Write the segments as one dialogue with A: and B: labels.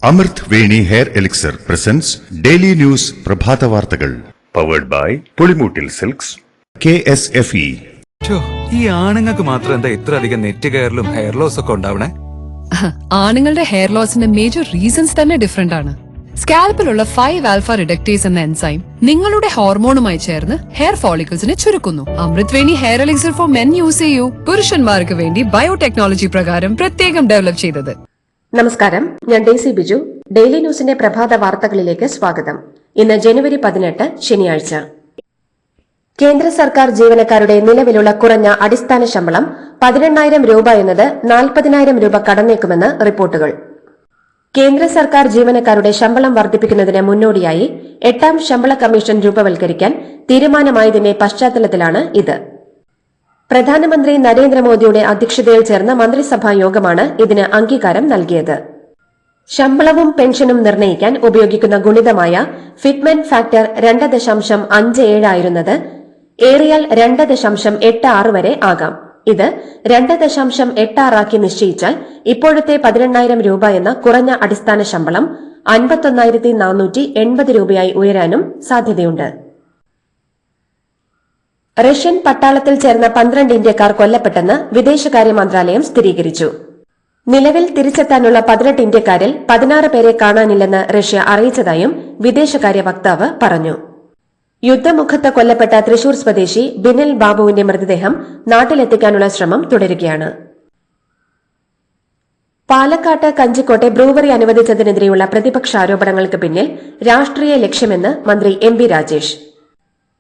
A: അമൃത് Veni hair elixir presents daily news പ്രഭാത വാർത്തകൾ powered by Pulimoottil silks KSFE.
B: ഈ ആണുങ്ങൾക്ക് മാത്രം എന്താ ഇത്ര അധികം നെറ്റ് കെയറിലും ഹെയർ ലോസ് ഒക്കെ ഉണ്ടാവണേ?
C: ആണുങ്ങളുടെ ഹെയർ ലോസിന്റെ മേജർ റീസൺസ് തന്നെ ഡിഫറെന്റ് ആണ്. സ്കാൽപ്പിലുള്ള 5 ആൽഫ റിഡക്ടേസ് എന്ന എൻസൈം നിങ്ങളുടെ ഹോർമോണുമായി ചേർന്ന് ഹെയർ ഫോളിക്കിൾസിനെ ചുരുക്കുന്നു. Amrut Veni hair elixir for men use ചെയ്യൂ. പുരുഷന്മാർക്ക് വേണ്ടി ബയോടെക്നോളജി പ്രകാരം പ്രത്യേകം ഡെവലപ്പ് ചെയ്തത്.
D: നമസ്കാരം, ഞാൻ ഡേസി ബിജു. ഡെയിലി ന്യൂസിന്റെ പ്രഭാത വാർത്തകളിലേക്ക് സ്വാഗതം. ഇന്ന് ജനുവരി 18 ശനിയാഴ്ച. കേന്ദ്ര സർക്കാർ ജീവനക്കാരുടെ നിലവിലുള്ള കുറഞ്ഞ അടിസ്ഥാന ശമ്പളം 18,000 രൂപ എന്നത് 40,000 രൂപ കടന്നേക്കുമെന്ന് റിപ്പോർട്ടുകൾ. കേന്ദ്ര സർക്കാർ ജീവനക്കാരുടെ ശമ്പളം വർദ്ധിപ്പിക്കുന്നതിന് മുന്നോടിയായി 8ാം ശമ്പള കമ്മീഷൻ രൂപവൽക്കരിക്കാൻ തീരുമാനമായതിന്റെ പശ്ചാത്തലത്തിലാണ് ഇത്. പ്രധാനമന്ത്രി നരേന്ദ്രമോദിയുടെ അധ്യക്ഷതയിൽ ചേർന്ന മന്ത്രിസഭാ യോഗമാണ് ഇതിന് അംഗീകാരം നൽകിയത്. ശമ്പളവും പെൻഷനും നിർണ്ണയിക്കാൻ ഉപയോഗിക്കുന്ന ഗുണിതമായ ഫിറ്റ്മെന്റ് ഫാക്ടർ 2.57 ആയിരുന്നത് ഏറിയാൽ 2.86 വരെ ആകാം. ഇത് 2.86 ആക്കി നിശ്ചയിച്ചാൽ ഇപ്പോഴത്തെ 18,000 രൂപ എന്ന കുറഞ്ഞ അടിസ്ഥാന ശമ്പളം 51,480 രൂപയായി ഉയരാനും സാധ്യതയുണ്ട്. റഷ്യൻ പട്ടാളത്തിൽ ചേർന്ന 12 ഇന്ത്യക്കാർ കൊല്ലപ്പെട്ടെന്ന് വിദേശകാര്യ മന്ത്രാലയം സ്ഥിരീകരിച്ചു. നിലവിൽ തിരിച്ചെത്താനുള്ള 18 ഇന്ത്യക്കാരിൽ 16 പേരെ കാണാനില്ലെന്ന് റഷ്യ അറിയിച്ചതായും വിദേശകാര്യ വക്താവ് പറഞ്ഞു. യുദ്ധമുഖത്ത് കൊല്ലപ്പെട്ട തൃശൂർ സ്വദേശി ബിനിൽ ബാബുവിന്റെ മൃതദേഹം നാട്ടിലെത്തിക്കാനുള്ള ശ്രമം തുടരുകയാണ്. പാലക്കാട്ട് കഞ്ചിക്കോട്ടെ ബ്രൂവറി അനുവദിച്ചതിനെതിരെയുള്ള പ്രതിപക്ഷ ആരോപണങ്ങൾക്ക് പിന്നിൽ രാഷ്ട്രീയ ലക്ഷ്യമെന്ന് മന്ത്രി MP രാജേഷ്.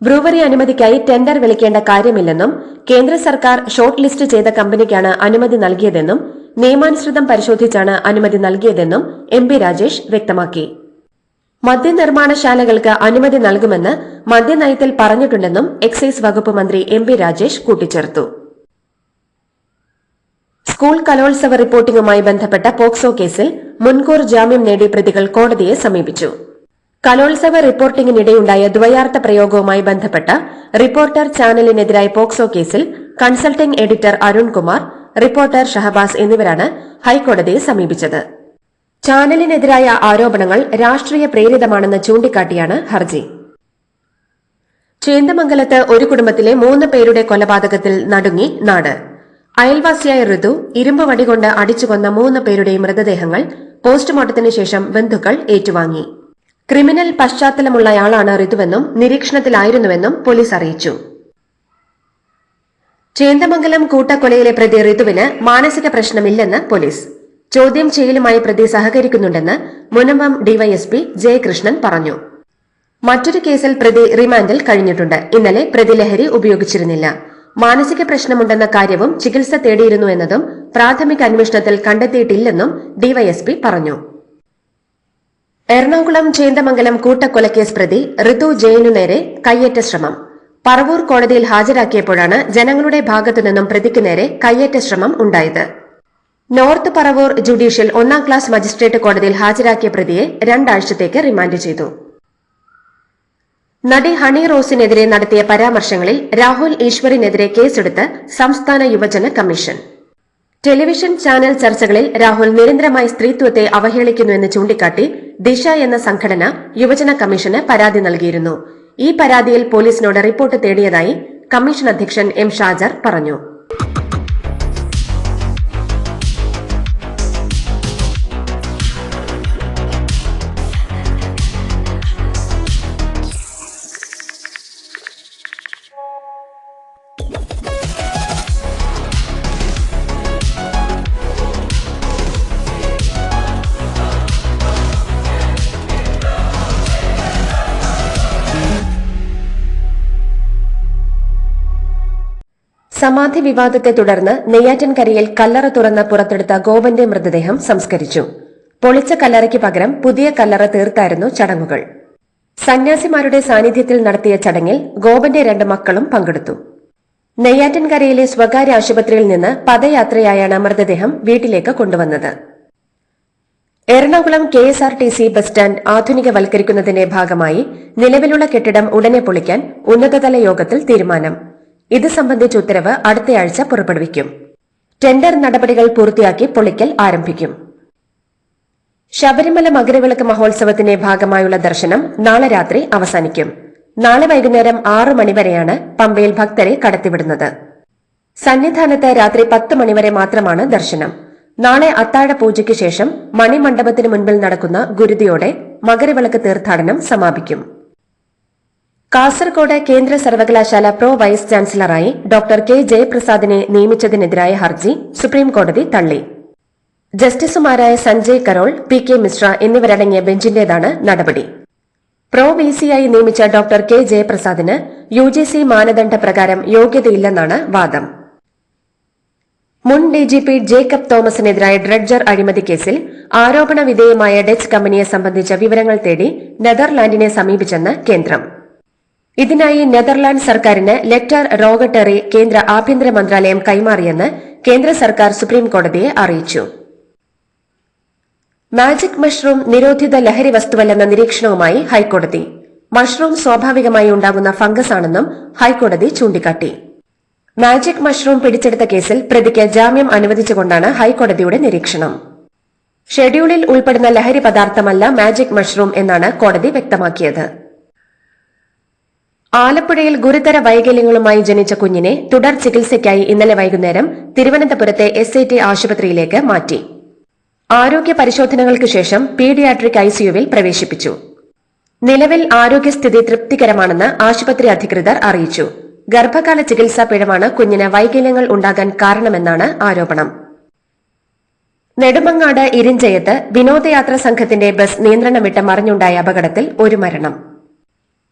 D: ബ്രൂവറി അനുമതിക്കായി ടെൻഡർ വിളിക്കേണ്ട കാര്യമില്ലെന്നും കേന്ദ്ര സർക്കാർ ഷോർട്ട് ലിസ്റ്റ് ചെയ്ത കമ്പനിക്കാണ് അനുമതി നൽകിയതെന്നും നിയമാനുസൃതം പരിശോധിച്ചാണ് അനുമതി നൽകിയതെന്നും MP രാജേഷ് വ്യക്തമാക്കി. മദ്യനിർമ്മാണശാലകൾക്ക് അനുമതി നൽകുമെന്ന് മദ്യനയത്തിൽ പറഞ്ഞിട്ടുണ്ടെന്നും എക്സൈസ് വകുപ്പ് മന്ത്രി MP രാജേഷ് കൂട്ടിച്ചേർത്തു. സ്കൂൾ കലോത്സവ റിപ്പോർട്ടിംഗുമായി ബന്ധപ്പെട്ട പോക്സോ കേസിൽ മുൻകൂർ ജാമ്യം നേടി പ്രതികൾ കോടതിയെ സമീപിച്ചു. കലോത്സവ റിപ്പോർട്ടിംഗിനിടെയുണ്ടായ ദ്വയാർത്ഥ പ്രയോഗവുമായി ബന്ധപ്പെട്ട റിപ്പോർട്ടർ ചാനലിനെതിരായ പോക്സോ കേസിൽ consulting editor Arunkumar, reporter Shahabas എന്നിവരാണ് ഹൈക്കോടതിയെ സമീപിച്ചത്. ചാനലിനെതിരായ ആരോപണങ്ങൾ രാഷ്ട്രീയ പ്രേരിതമാണെന്ന് ചൂണ്ടിക്കാട്ടിയാണ് ഹർജി. ചേന്ദമംഗലത്ത് ഒരു കുടുംബത്തിലെ 3 പേരുടെ കൊലപാതകത്തിൽ നടുങ്ങി നാട്. അയൽവാസിയായ ഋതു ഇരുമ്പ് വടികൊണ്ട് അടിച്ചുകൊന്ന 3 പേരുടെയും മൃതദേഹങ്ങൾ പോസ്റ്റ്മോർട്ടത്തിന് ശേഷം ബന്ധുക്കൾ ഏറ്റുവാങ്ങി. ക്രിമിനൽ പശ്ചാത്തലമുള്ളയാളാണ് ഋതുവെന്നും നിരീക്ഷണത്തിലായിരുന്നുവെന്നും പോലീസ് അറിയിച്ചു. ചേന്ദമംഗലം കൂട്ടക്കൊലയിലെ പ്രതി ഋതുവിന് മാനസിക പ്രശ്നമില്ലെന്ന് പോലീസ്. ചോദ്യം ചെയ്യലുമായി പ്രതി സഹകരിക്കുന്നുണ്ടെന്ന് മുനമ്പം DYSP ജയകൃഷ്ണൻ പറഞ്ഞു. മറ്റൊരു കേസിൽ പ്രതി റിമാൻഡിൽ കഴിഞ്ഞിട്ടുണ്ട്. ഇന്നലെ പ്രതി ലഹരി ഉപയോഗിച്ചിരുന്നില്ല. മാനസിക പ്രശ്നമുണ്ടെന്ന കാര്യവും ചികിത്സ തേടിയിരുന്നു എന്നതും പ്രാഥമിക അന്വേഷണത്തിൽ കണ്ടെത്തിയിട്ടില്ലെന്നും DYSP പറഞ്ഞു. എറണാകുളം ചേന്ദമംഗലം കൂട്ടക്കൊലക്കേസ് പ്രതി ഋതു ജയനു നേരെ കയ്യേറ്റ ശ്രമം. പറവൂർ കോടതിയിൽ ഹാജരാക്കിയപ്പോഴാണ് ജനങ്ങളുടെ ഭാഗത്തുനിന്നും പ്രതിക്ക് നേരെ കയ്യേറ്റ ശ്രമം ഉണ്ടായത്. North Paravur judicial 1ാം class magistrate കോടതിയിൽ ഹാജരാക്കിയ പ്രതിയെ 2 ആഴ്ചത്തേക്ക് റിമാൻഡ് ചെയ്തു. നടി ഹണി റോസിനെതിരെ നടത്തിയ പരാമർശങ്ങളിൽ രാഹുൽ ഈശ്വറിനെതിരെ കേസെടുത്ത് സംസ്ഥാന യുവജന കമ്മീഷൻ. ടെലിവിഷൻ ചാനൽ ചർച്ചകളിൽ രാഹുൽ നിരന്തരമായി സ്ത്രീത്വത്തെ അവഹേളിക്കുന്നുവെന്ന് ചൂണ്ടിക്കാട്ടി ദിശ എന്ന സംഘടന യുവജന കമ്മീഷന് പരാതി നൽകിയിരുന്നു. ഈ പരാതിയിൽ പോലീസിനോട് റിപ്പോർട്ട് തേടിയതായി കമ്മീഷൻ അധ്യക്ഷൻ M ഷാജർ പറഞ്ഞു. സമാധി വിവാദത്തെ തുടർന്ന് നെയ്യാറ്റിൻകരയിൽ കല്ലറ തുറന്ന് പുറത്തെടുത്ത ഗോപന്റെ മൃതദേഹം സംസ്കരിച്ചു. പൊളിച്ച കല്ലറയ്ക്ക് പകരം പുതിയ കല്ലറ തീർത്തായിരുന്നു ചടങ്ങുകൾ. സന്യാസിമാരുടെ സാന്നിധ്യത്തിൽ നടത്തിയ ചടങ്ങിൽ ഗോപന്റെ 2 മക്കളും പങ്കെടുത്തു. നെയ്യാറ്റിൻകരയിലെ സ്വകാര്യ ആശുപത്രിയിൽ നിന്ന് പദയാത്രയായാണ് മൃതദേഹം വീട്ടിലേക്ക് കൊണ്ടുവന്നത്. എറണാകുളം KSRTC ബസ് സ്റ്റാൻഡ് ആധുനികവൽക്കരിക്കുന്നതിന്റെ ഭാഗമായി നിലവിലുള്ള കെട്ടിടം ഉടനെ പൊളിക്കാൻ ഉന്നതതല യോഗത്തിൽ തീരുമാനം. ഇത് സംബന്ധിച്ച ഉത്തരവ് അടുത്തയാഴ്ച പുറപ്പെടുവിക്കും. ടെൻഡർ നടപടികൾ പൂർത്തിയാക്കി പൊളിക്കൽ ആരംഭിക്കും. ശബരിമല മകരവിളക്ക് മഹോത്സവത്തിന്റെ ഭാഗമായുള്ള ദർശനം നാളെ രാത്രി അവസാനിക്കും. നാളെ വൈകുന്നേരം 6 മണിവരെയാണ് പമ്പയിൽ ഭക്തരെ കടത്തിവിടുന്നത്. സന്നിധാനത്ത് രാത്രി 10 മണിവരെ മാത്രമാണ് ദർശനം. നാളെ അത്താഴ പൂജയ്ക്ക് ശേഷം മണിമണ്ഡപത്തിന് മുൻപിൽ നടക്കുന്ന ഗുരുതിയോടെ മകരവിളക്ക് തീർത്ഥാടനം സമാപിക്കും. കാസർകോട് കേന്ദ്ര സർവകലാശാല പ്രോ വൈസ് ചാൻസലറായി ഡോക്ടർ കെ ജയപ്രസാദിനെ നിയമിച്ചതിനെതിരായ ഹർജി സുപ്രീംകോടതി തള്ളി. ജസ്റ്റിസുമാരായ Sanjay Carol, P K Mishra എന്നിവരടങ്ങിയ ബെഞ്ചിന്റേതാണ് നടപടി. പ്രോ വിസിയായി നിയമിച്ച ഡോക്ടർ കെ ജയപ്രസാദിന് യുജിസി മാനദണ്ഡ പ്രകാരം യോഗ്യതയില്ലെന്നാണ് വാദം. മുൻ ഡിജിപി ജേക്കബ് തോമസിനെതിരായ ഡ്രഡ്ജർ അഴിമതി കേസിൽ ആരോപണ വിധേയമായ ഡച്ച് കമ്പനിയെ സംബന്ധിച്ച വിവരങ്ങൾ തേടി നെതർലാൻഡിനെ സമീപിച്ചെന്ന് കേന്ദ്രം. ഇതിനായി നെതർലാൻഡ് സർക്കാരിന് ലെറ്റർ റോഗട്ടറി കേന്ദ്ര ആഭ്യന്തര മന്ത്രാലയം കൈമാറിയെന്ന് കേന്ദ്ര സർക്കാർ സുപ്രീംകോടതിയെ അറിയിച്ചു. മാജിക് മഷ്റൂം നിരോധിത ലഹരി വസ്തുവല്ലെന്ന നിരീക്ഷണവുമായി ഹൈക്കോടതി. മഷ്റൂം സ്വാഭാവികമായി ഉണ്ടാകുന്ന ഫംഗസ് ആണെന്നും ഹൈക്കോടതി ചൂണ്ടിക്കാട്ടി. മാജിക് മഷ്റൂം പിടിച്ചെടുത്ത കേസിൽ പ്രതിക്ക് ജാമ്യം അനുവദിച്ചുകൊണ്ടാണ് ഹൈക്കോടതിയുടെ നിരീക്ഷണം. ഷെഡ്യൂളിൽ ഉൾപ്പെടുന്ന ലഹരി പദാർത്ഥമല്ല മാജിക് മഷ്റൂം എന്നാണ് കോടതി വ്യക്തമാക്കിയത്. ആലപ്പുഴയിൽ ഗുരുതര വൈകല്യങ്ങളുമായി ജനിച്ച കുഞ്ഞിനെ തുടർ ചികിത്സയ്ക്കായി ഇന്നലെ വൈകുന്നേരം തിരുവനന്തപുരത്തെ SIT ആശുപത്രിയിലേക്ക് മാറ്റി. ആരോഗ്യ പരിശോധനകൾക്ക് ശേഷം പീഡിയാട്രിക് ICUവിൽ പ്രവേശിപ്പിച്ചു. നിലവിൽ ആരോഗ്യസ്ഥിതി തൃപ്തികരമാണെന്ന് ആശുപത്രി അധികൃതർ അറിയിച്ചു. ഗർഭകാല ചികിത്സാ പിഴവാണ് കുഞ്ഞിന് വൈകല്യങ്ങൾ ഉണ്ടാകാൻ കാരണമെന്നാണ് ആരോപണം. നെടുമങ്ങാട് ഇരിഞ്ചയത്ത് വിനോദയാത്രാ സംഘത്തിന്റെ ബസ് നിയന്ത്രണം വിട്ട് മറിഞ്ഞുണ്ടായ അപകടത്തിൽ ഒരു മരണം.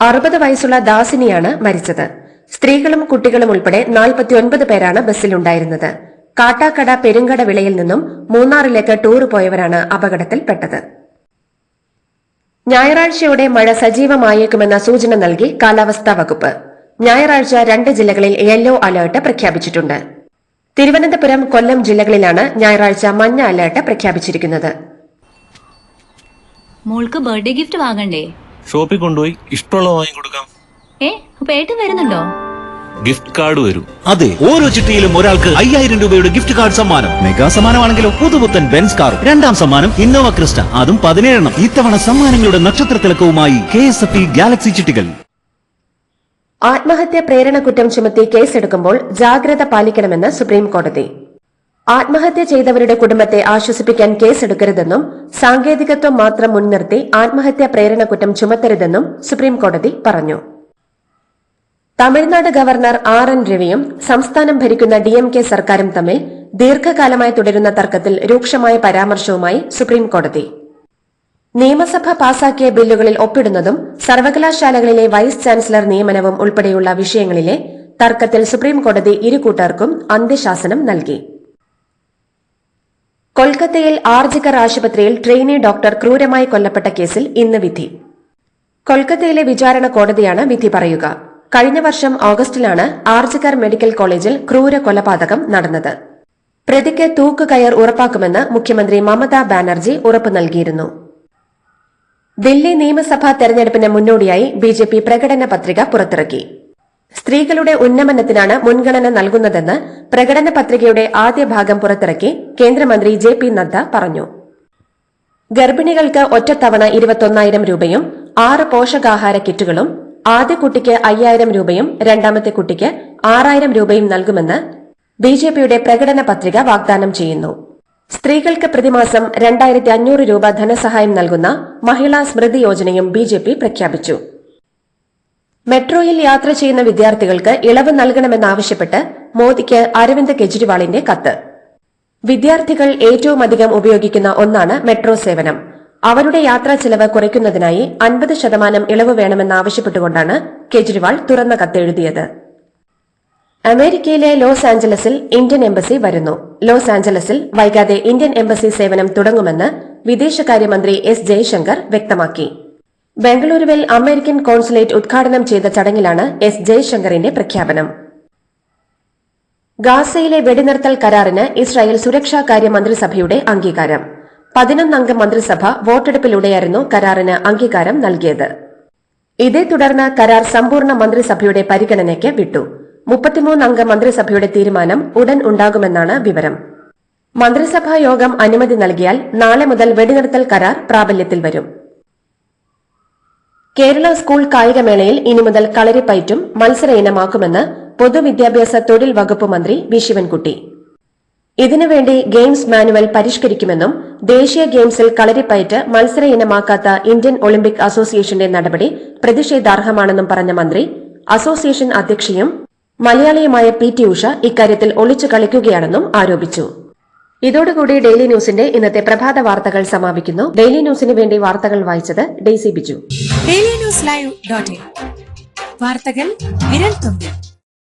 D: 60 വയസ്സുള്ള ദാസിനിയാണ് മരിച്ചത്. സ്ത്രീകളും കുട്ടികളും ഉൾപ്പെടെ 49 പേരാണ് ബസ്സിലുണ്ടായിരുന്നത്. കാട്ടാക്കട പെരുങ്കട വിളയിൽ നിന്നും മൂന്നാറിലേക്ക് ടൂർ പോയവരാണ് അപകടത്തിൽപ്പെട്ടത്. ഞായറാഴ്ചയോടെ മഴ സജീവമായേക്കുമെന്ന സൂചന നൽകി കാലാവസ്ഥാ വകുപ്പ്. ഞായറാഴ്ച 2 ജില്ലകളിൽ യെല്ലോ അലർട്ട് പ്രഖ്യാപിച്ചിട്ടുണ്ട്. തിരുവനന്തപുരം, കൊല്ലം ജില്ലകളിലാണ് ഞായറാഴ്ച മഞ്ഞ അലർട്ട് പ്രഖ്യാപിച്ചിരിക്കുന്നത്.
E: മോൾക്ക് ബർത്ത്ഡേ ഗിഫ്റ്റ് വാങ്ങണ്ടേ?
F: ഷോപ്പിൽ കൊണ്ടുപോയി ഇഷ്ടമുള്ളത് വാങ്ങിക്കൊടുക്കാം.
E: അപ്പൊ ഏട്ടൻ വരുന്നുണ്ടോ?
F: ഗിഫ്റ്റ് കാർഡ് വരും.
G: അതെ, ഓരോ ചിട്ടിയിലും ഒരാൾക്ക് 5000 രൂപയുടെ ഗിഫ്റ്റ് കാർഡ് സമ്മാനം. മെഗാ സമ്മാനമാണെങ്കിലോ പുതുപുത്തൻ ബെൻസ് കാർ. 2ാം സമ്മാനം ഇന്നോവ ക്രിസ്റ്റ, അതും 17 ഇത്തവണ സമ്മാനങ്ങളുടെ നക്ഷത്ര തിളക്കവുമായി KSFE ഗാലക്സി ചിട്ടികൾ.
D: ആത്മഹത്യ പ്രേരണ കുറ്റം ചുമത്തി കേസെടുക്കുമ്പോൾ ജാഗ്രത പാലിക്കണമെന്ന് സുപ്രീംകോടതി. ആത്മഹത്യ ചെയ്തവരുടെ കുടുംബത്തെ ആശ്വസിപ്പിക്കാൻ കേസെടുക്കരുതെന്നും സാങ്കേതികത്വം മാത്രം മുൻനിർത്തി ആത്മഹത്യ പ്രേരണ കുറ്റം ചുമത്തരുതെന്നും സുപ്രീംകോടതി പറഞ്ഞു. തമിഴ്നാട് ഗവർണർ RN രവിയും സംസ്ഥാനം ഭരിക്കുന്ന DMK സർക്കാരും തമ്മിൽ ദീർഘകാലമായി തുടരുന്ന തർക്കത്തിൽ രൂക്ഷമായ പരാമർശവുമായി സുപ്രീംകോടതി. നിയമസഭ പാസാക്കിയ ബില്ലുകളിൽ ഒപ്പിടുന്നതും സർവകലാശാലകളിലെ വൈസ് ചാൻസലർ നിയമനവും ഉൾപ്പെടെയുള്ള വിഷയങ്ങളിലെ തർക്കത്തിൽ സുപ്രീംകോടതി ഇരു കൂട്ടർക്കും അന്ത്യശാസനം നൽകി. കൊൽക്കത്തയിൽ ആർജിക്കർ ആശുപത്രിയിൽ ട്രെയിനി ഡോക്ടർ ക്രൂരമായി കൊല്ലപ്പെട്ട കേസിൽ ഇന്ന് വിധി. കൊൽക്കത്തയിലെ വിചാരണ കോടതിയാണ് വിധി പറയുക. കഴിഞ്ഞ വർഷം ഓഗസ്റ്റിലാണ് ആർജിക്കർ മെഡിക്കൽ കോളേജിൽ ക്രൂര കൊലപാതകം നടന്നത്. പ്രതിക്ക് തൂക്കുകയർ ഉറപ്പാക്കുമെന്ന് മുഖ്യമന്ത്രി മമതാ ബാനർജി ഉറപ്പു നൽകിയിരുന്നു. ദില്ലി നിയമസഭാ തെരഞ്ഞെടുപ്പിന് മുന്നോടിയായി BJP പ്രകടന പത്രിക പുറത്തിറക്കി. സ്ത്രീകളുടെ ഉന്നമനത്തിനാണ് മുൻഗണന നൽകുന്നതെന്ന് പ്രകടന പത്രികയുടെ ആദ്യ ഭാഗം പുറത്തിറക്കി കേന്ദ്രമന്ത്രി JP നദ്ദ പറഞ്ഞു. ഗർഭിണികൾക്ക് ഒറ്റത്തവണ 21,000 രൂപയും 6 പോഷകാഹാര കിറ്റുകളും ആദ്യ കുട്ടിക്ക് 5,000 രൂപയും രണ്ടാമത്തെ കുട്ടിക്ക് 6,000 രൂപയും നൽകുമെന്ന് BJPയുടെ പ്രകടന പത്രിക വാഗ്ദാനം ചെയ്യുന്നു. സ്ത്രീകൾക്ക് പ്രതിമാസം 2,500 രൂപ ധനസഹായം നൽകുന്ന മഹിളാ സ്മൃതി യോജനയും BJP പ്രഖ്യാപിച്ചു. മെട്രോയിൽ യാത്ര ചെയ്യുന്ന വിദ്യാർത്ഥികൾക്ക് ഇളവ് നൽകണമെന്നാവശ്യപ്പെട്ട് മോദിക്ക് അരവിന്ദ് കെജ്രിവാളിന്റെ കത്ത്. വിദ്യാർത്ഥികൾ ഏറ്റവുമധികം ഉപയോഗിക്കുന്ന ഒന്നാണ് മെട്രോ സേവനം. അവരുടെ യാത്രാ ചെലവ് കുറയ്ക്കുന്നതിനായി 50% ഇളവ് വേണമെന്നാവശ്യപ്പെട്ടുകൊണ്ടാണ് കെജ്രിവാൾ തുറന്ന കത്തെഴുതിയത്. അമേരിക്കയിലെ ലോസ് ആഞ്ചലസിൽ ഇന്ത്യൻ എംബസി വരുന്നു. ലോസ് ആഞ്ചലസിൽ വൈകാതെ ഇന്ത്യൻ എംബസി സേവനം തുടങ്ങുമെന്ന് വിദേശകാര്യമന്ത്രി S ജയശങ്കർ വ്യക്തമാക്കി. ബംഗളൂരുവിൽ അമേരിക്കൻ കോൺസുലേറ്റ് ഉദ്ഘാടനം ചെയ്ത ചടങ്ങിലാണ് S ജയശങ്കറിന്റെ പ്രഖ്യാപനം. ഗാസയിലെ വെടിനിർത്തൽ കരാറിന് ഇസ്രായേൽ സുരക്ഷാകാര്യ മന്ത്രിസഭയുടെ അംഗീകാരം. 11 അംഗ മന്ത്രിസഭ വോട്ടെടുപ്പിലൂടെയായിരുന്നു കരാറിന് അംഗീകാരം നൽകിയത്. ഇതേ തുടർന്ന് കരാർ സമ്പൂർണ്ണ മന്ത്രിസഭയുടെ പരിഗണനയ്ക്ക് വിട്ടു. 33 അംഗ മന്ത്രിസഭയുടെ തീരുമാനം ഉടൻ ഉണ്ടാകുമെന്നാണ് വിവരം. മന്ത്രിസഭാ യോഗം അനുമതി നൽകിയാൽ നാളെ മുതൽ വെടിനിർത്തൽ കരാർ പ്രാബല്യത്തിൽ വരും. കേരള സ്കൂൾ കായികമേളയിൽ ഇനി മുതൽ കളരിപ്പയറ്റും മത്സര ഇനമാക്കുമെന്ന് പൊതുവിദ്യാഭ്യാസ തൊഴിൽ വകുപ്പ് മന്ത്രി വി ശിവൻകുട്ടി. ഇതിനുവേണ്ടി ഗെയിംസ് മാനുവൽ പരിഷ്കരിക്കുമെന്നും ദേശീയ ഗെയിംസിൽ കളരിപ്പയറ്റ് മത്സര ഇനമാക്കാത്ത ഇന്ത്യൻ ഒളിമ്പിക് അസോസിയേഷന്റെ നടപടി പ്രതിഷേധാർഹമാണെന്നും പറഞ്ഞ മന്ത്രി അസോസിയേഷൻ അധ്യക്ഷയും മലയാളിയുമായ PT ഉഷ ഇക്കാര്യത്തിൽ ഒളിച്ചു കളിക്കുകയാണെന്നും ആരോപിച്ചു. ഇതോടുകൂടി ഡെയിലി ന്യൂസിന്റെ ഇന്നത്തെ പ്രഭാത വാർത്തകൾ സമാപിക്കുന്നു. ഡെയിലി ന്യൂസിന് വേണ്ടി വാർത്തകൾ വായിച്ചത് ഡെയ്സി ബിജു.
H: ഡെയിലി ന്യൂസ് ലൈവ്.in വാർത്തകൾ വിരൽ തുമ്പിൽ.